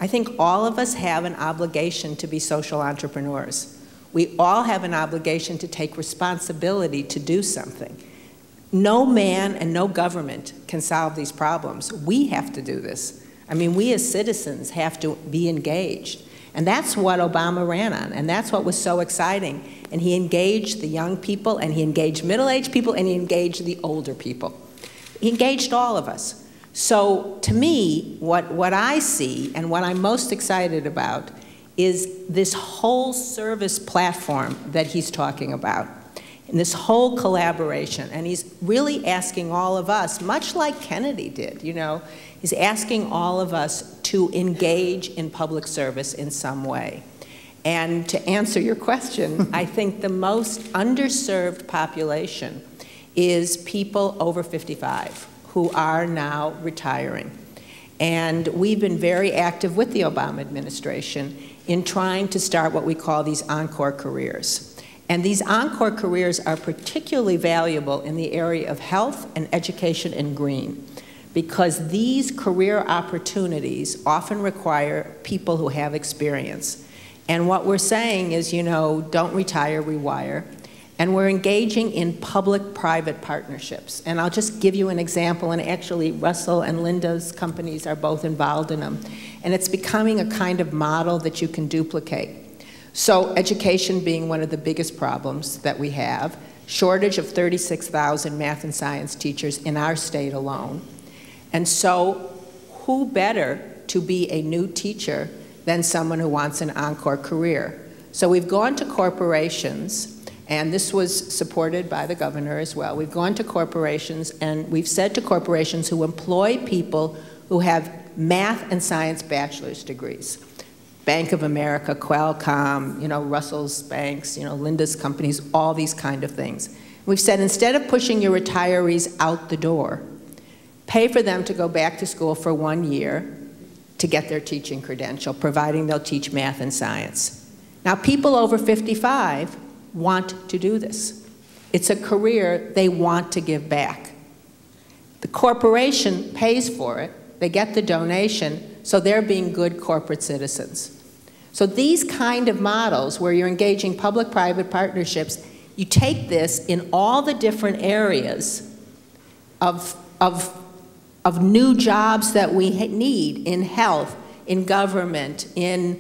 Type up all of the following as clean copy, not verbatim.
I think all of us have an obligation to be social entrepreneurs. We all have an obligation to take responsibility to do something. No man and no government can solve these problems. We have to do this. I mean, we as citizens have to be engaged. And that's what Obama ran on, and that's what was so exciting. And he engaged the young people, and he engaged middle-aged people, and he engaged the older people. He engaged all of us. So to me, what I see and what I'm most excited about is this whole service platform that he's talking about, and this whole collaboration. And he's really asking all of us, much like Kennedy did, you know, he's asking all of us to engage in public service in some way. And to answer your question, I think the most underserved population is people over 55 who are now retiring. And we've been very active with the Obama administration in trying to start what we call these encore careers. And these encore careers are particularly valuable in the area of health and education and green, because these career opportunities often require people who have experience. And what we're saying is, you know, don't retire, rewire. And we're engaging in public-private partnerships. And I'll just give you an example, and actually Russell and Linda's companies are both involved in them. And it's becoming a kind of model that you can duplicate. So education being one of the biggest problems that we have, shortage of 36,000 math and science teachers in our state alone. And so who better to be a new teacher than someone who wants an encore career? So we've gone to corporations, and this was supported by the governor as well. We've gone to corporations, and we've said to corporations who employ people who have math and science bachelor's degrees, Bank of America, Qualcomm, you know, Russell's banks, you know, Linda's companies, all these kind of things. We've said, instead of pushing your retirees out the door, pay for them to go back to school for 1 year to get their teaching credential, providing they'll teach math and science. Now, people over 55 want to do this. It's a career they want to give back. The corporation pays for it, they get the donation, so they're being good corporate citizens. So these kind of models where you're engaging public-private partnerships, you take this in all the different areas of new jobs that we need in health, in government, in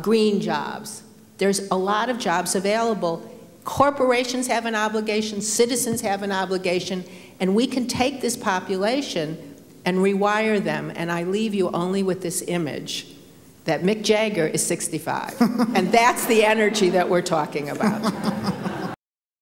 green jobs. There's a lot of jobs available. Corporations have an obligation, citizens have an obligation, and we can take this population and rewire them. And I leave you only with this image that Mick Jagger is 65. And that's the energy that we're talking about.